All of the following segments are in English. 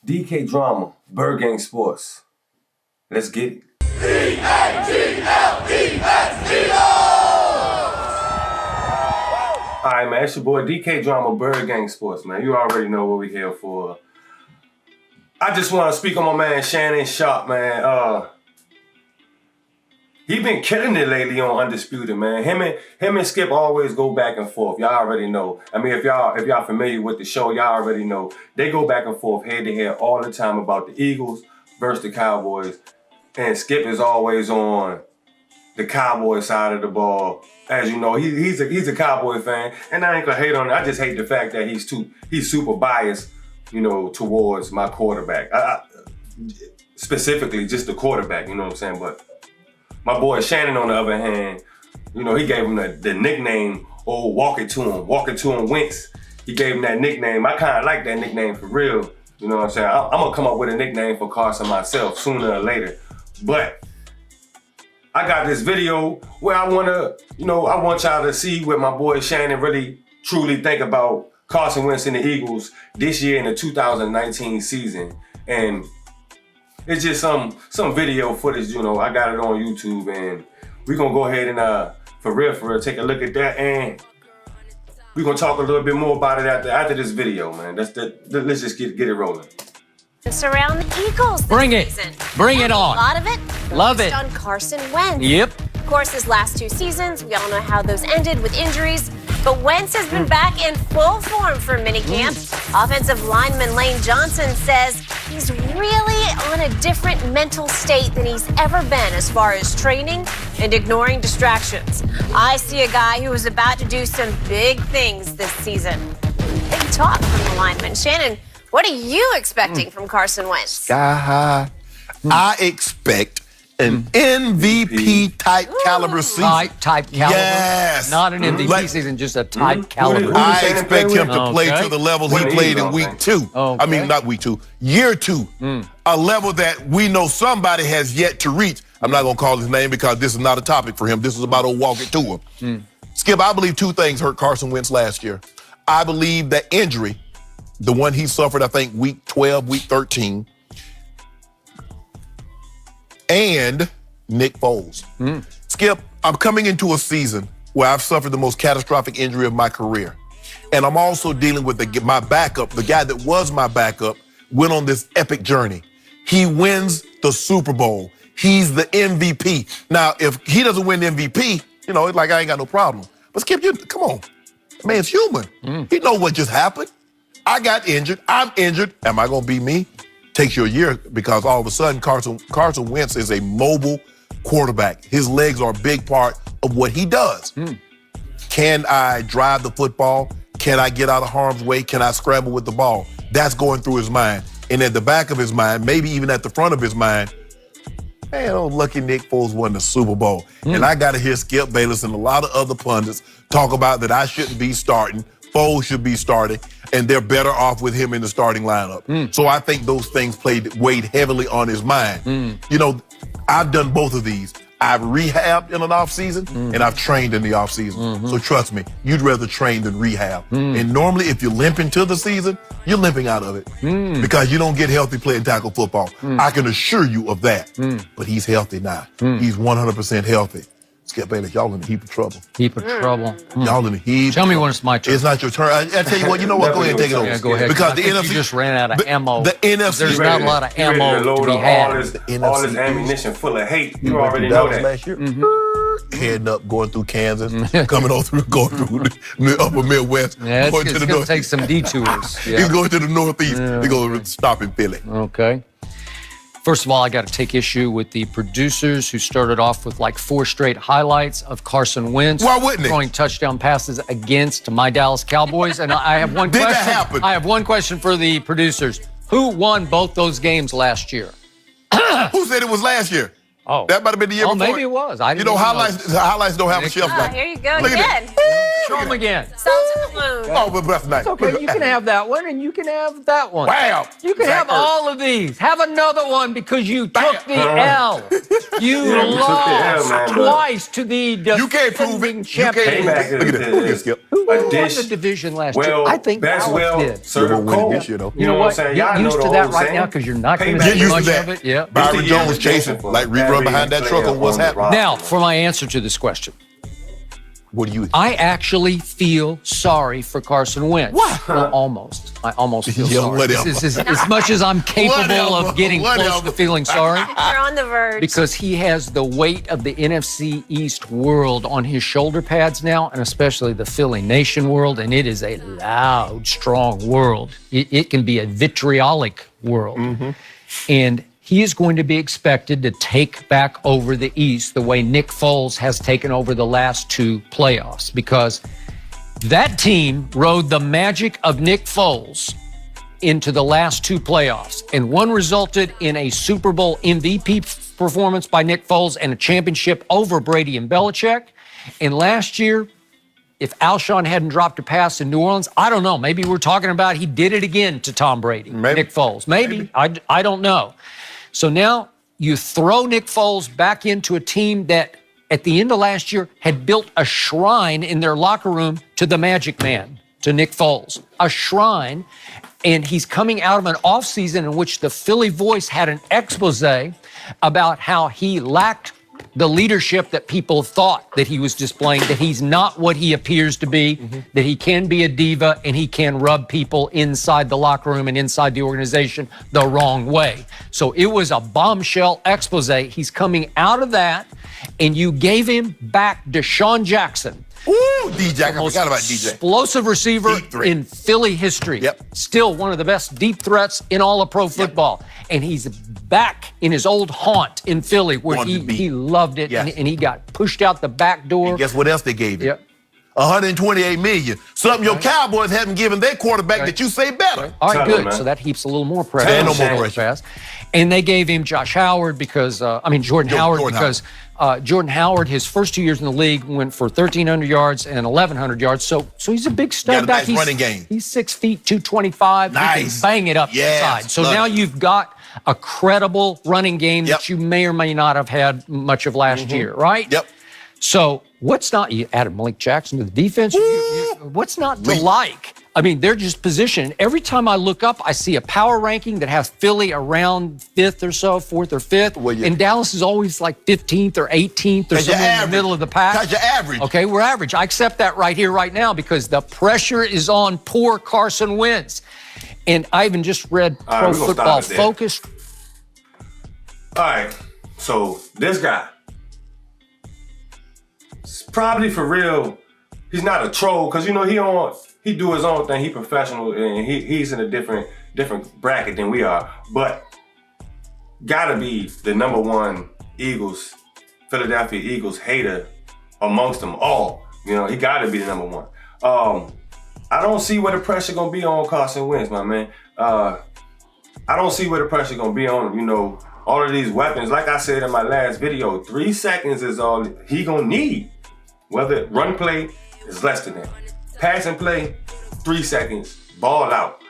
DK Drama, Bird Gang Sports. Let's get it. All right, man, it's your boy DK Drama, Bird Gang Sports, man. You already know what we're here for. I just want to speak on my man Shannon Sharpe, man. He been killing it lately on Undisputed, man. Him and Skip always go back and forth. Y'all already know. I mean, if y'all familiar with the show, y'all already know. They go back and forth, head to head, all the time about the Eagles versus the Cowboys. And Skip is always on the Cowboy side of the ball. As you know, he's a Cowboy fan, and I ain't gonna hate on it. I just hate the fact that he's super biased, you know, towards my quarterback. Specifically, just the quarterback. You know what I'm saying? But my boy Shannon, on the other hand, you know, he gave him the nickname, walk it to him, Wentz. He gave him that nickname. I kind of like that nickname for real. You know what I'm saying? I'm going to come up with a nickname for Carson myself sooner or later. But I got this video where I want y'all to see what my boy Shannon really truly think about Carson Wentz and the Eagles this year in the 2019 season. And it's just some video footage, you know. I got it on YouTube, and we're gonna go ahead and for real, take a look at that, and we're gonna talk a little bit more about it after this video, man. Let's just get it rolling. Surround the Eagles this season. Bring it on. A lot of it. Love it. On Carson Wentz. Yep. Of course, his last 2 seasons, we all know how those ended with injuries. But Wentz has been back in full form for minicamp. Offensive lineman Lane Johnson says he's really on a different mental state than he's ever been as far as training and ignoring distractions. I see a guy who is about to do some big things this season. Big talk from the lineman. Shannon, what are you expecting from Carson Wentz? Sky high. I expect an MVP type caliber season. Type caliber? Yes. Not an MVP season, just a type caliber. I expect him to play to the level he played in week 2. Okay. I mean, not week 2, year 2. A level that we know somebody has yet to reach. I'm not going to call his name because this is not a topic for him. This is about walk it to him. Skip, I believe 2 things hurt Carson Wentz last year. I believe that injury, the one he suffered, I think, week 12, week 13, and Nick Foles. Skip, I'm coming into a season where I've suffered the most catastrophic injury of my career. And I'm also dealing with my backup, the guy that was my backup, went on this epic journey. He wins the Super Bowl. He's the MVP. Now, if he doesn't win the MVP, you know, it's like I ain't got no problem. But Skip, come on. Man's human. He know what just happened. I got injured. I'm injured. Am I going to be me? Takes you a year because all of a sudden Carson Wentz is a mobile quarterback. His legs are a big part of what he does. Can I drive the football? Can I get out of harm's way? Can I scramble with the ball? That's going through his mind. And at the back of his mind, maybe even at the front of his mind, man, old lucky Nick Foles won the Super Bowl. And I got to hear Skip Bayless and a lot of other pundits talk about that I shouldn't be starting. Foles should be starting, and they're better off with him in the starting lineup. So I think those things weighed heavily on his mind. You know, I've done both of these. I've rehabbed in an offseason, and I've trained in the offseason. So trust me, you'd rather train than rehab. And normally, if you limp into the season, you're limping out of it because you don't get healthy playing tackle football. I can assure you of that. But he's healthy now. He's 100% healthy. Skip Bayless, y'all in a heap of trouble. Heap of trouble. Y'all in a heap. Tell me when it's my turn. It's not your turn. I tell you what, you know what? Go ahead and take it over. Yeah, go ahead. Because the you NFC just ran out of ammo. The NFC. There's not a lot of ammo to be had. All this ammunition full of hate. You already know that. Last year, heading up, going through Kansas, going through the upper Midwest, Yeah, going to it's the going north. to take some detours. He's going to the Northeast. They're going to stop in Philly. Okay. First of all, I got to take issue with the producers who started off with like 4 straight highlights of Carson Wentz Why wouldn't it? throwing touchdown passes against my Dallas Cowboys. And I have one Did question. that happen? I have one question for the producers. Who won both those games last year? Who said it was last year? Oh. That might have been the year before. Maybe it was. I You didn't know, even highlights don't have a shelf Oh, life. here you go Look at again. Show them again. Salt in the wound. Oh, but that's nice. It's okay. You can have that one, and you can have that one. Wow. You can have Zach Ertz. all of these. Have another one because you took the L. You Yeah, we took the lost L, man, but- twice to the You can't prove it. defending You champion. can't Payback prove it. Look at this. Look at this, Skip. Who won dish the division last year? Well, I think that's Dallas well did. served You're gonna win cold. this year, though. You know what what? I'm saying? Get Y'all used know to the that whole right saying. now because you're not going to Payback. see Get used to much that. of it. Yeah. Byron This the Jones year chasing, for like rerun every behind that player truck on what's on the happening. roster. Now, for my answer to this question, What do you? I actually feel sorry for Carson Wentz. What? Well, almost. I almost feel Yeah, sorry. whatever. This is as much as I'm capable Whatever, of getting close whatever. to feeling sorry. You're on the verge. Because he has the weight of the NFC East world on his shoulder pads now, and especially the Philly Nation world, and it is a loud, strong world. It can be a vitriolic world. And he is going to be expected to take back over the East the way Nick Foles has taken over the last two playoffs, because that team rode the magic of Nick Foles into the last two playoffs, and one resulted in a Super Bowl MVP performance by Nick Foles and a championship over Brady and Belichick. And last year, if Alshon hadn't dropped a pass in New Orleans, I don't know. Maybe we're talking about he did it again to Tom Brady, Maybe. Nick Foles. Maybe. I don't know. So now you throw Nick Foles back into a team that at the end of last year had built a shrine in their locker room to the Magic Man, to Nick Foles, a shrine. And he's coming out of an offseason in which the Philly Voice had an expose about how he lacked the leadership that people thought that he was displaying, that he's not what he appears to be, that he can be a diva and he can rub people inside the locker room and inside the organization the wrong way. So it was a bombshell expose. He's coming out of that, and you gave him back Deshaun Jackson. Ooh, DJ. I forgot about DJ. Explosive receiver Deep threat. in Philly history. Yep. Still one of the best deep threats in all of pro football. And he's back in his old haunt in Philly where Wanted to be. he loved it, Yes. and he got pushed out the back door. And guess what else they gave you? Yep. $128 million. Something your Cowboys haven't given their quarterback that you say better. All right, Tell good. him, man. So that heaps a little more pressure. Ain't no on more Shaq pressure. Pass. And they gave him Josh Howard because, Jordan Howard, Jordan because Jordan Howard, his first 2 years in the league, went for 1,300 yards and 1,100 yards. So he's a big stud Got a back. nice running game. He's 6 feet, 225. He Nice. can bang it up Yes, inside. So love now it. you've got a credible running game Yep. that you may or may not have had much of last year, right? Yep. So what's not, you added Malik Jackson to the defense. What's not to like? I mean, they're just positioned. Every time I look up, I see a power ranking that has Philly around 5th or so, 4th or 5th. Well, yeah. And Dallas is always like 15th or 18th or 'Cause you're somewhere in the average. middle of the pack. 'Cause you're average. Okay, we're average. I accept that right here, right now, because the pressure is on poor Carson Wentz. And I even just read All right, Pro we're gonna Football stop it there. Focus. All right, so this guy, it's probably for real. He's not a troll because he do his own thing. He professional and he's in a different bracket than we are. But gotta be the #1 Philadelphia Eagles hater amongst them all. He gotta be the #1. I don't see where the pressure gonna be on Carson Wentz, my man. I don't see where the pressure gonna be on him. All of these weapons, like I said in my last video, 3 seconds is all he gonna need. Whether run play is less than that. Pass and play, 3 seconds, ball out.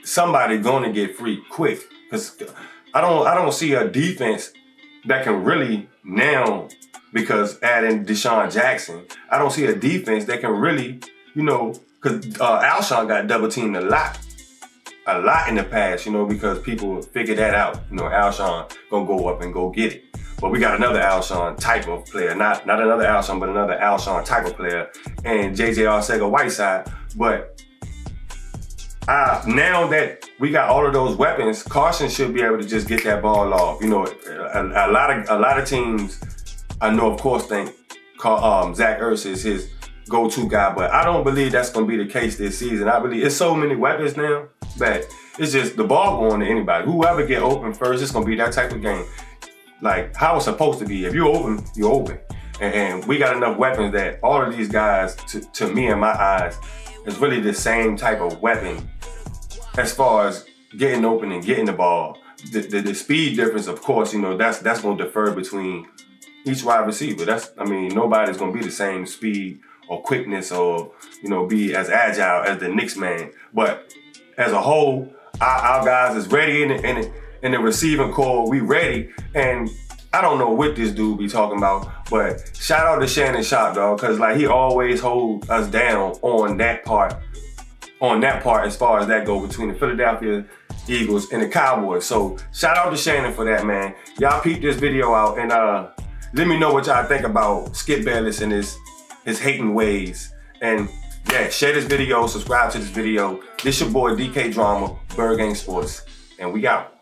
Somebody gonna get free quick. Cause I don't see a defense that can really now, because adding Deshaun Jackson, I don't see a defense that can really, cause Alshon got double teamed a lot in the past, because people figured that out. Alshon gonna go up and go get it. But we got another Alshon type of player, not another Alshon, but another Alshon type of player, and J.J. Arcega-Whiteside. But now that we got all of those weapons, Carson should be able to just get that ball off. A lot of teams, I know, of course, think Zach Ertz is his go-to guy, but I don't believe that's going to be the case this season. I believe it's so many weapons now that it's just the ball going to anybody. Whoever get open first, it's going to be that type of game. Like how it's supposed to be. If you're open, you're open. And we got enough weapons that all of these guys, to me in my eyes, is really the same type of weapon as far as getting open and getting the ball. the speed difference, of course, you know, that's going to differ between each wide receiver. Nobody's going to be the same speed or quickness or, you know, be as agile as the Knicks man. But as a whole, our guys is ready in the receiving core. We ready. And I don't know what this dude be talking about, but shout out to Shannon Sharpe, dog, because like he always hold us down on that part as far as that go between the Philadelphia Eagles and the Cowboys. So shout out to Shannon for that, man. Y'all peep this video out and let me know what y'all think about Skip Bayless and his hating ways. And yeah, share this video, subscribe to this video. This your boy DK Drama, Bird Gang Sports, and we out.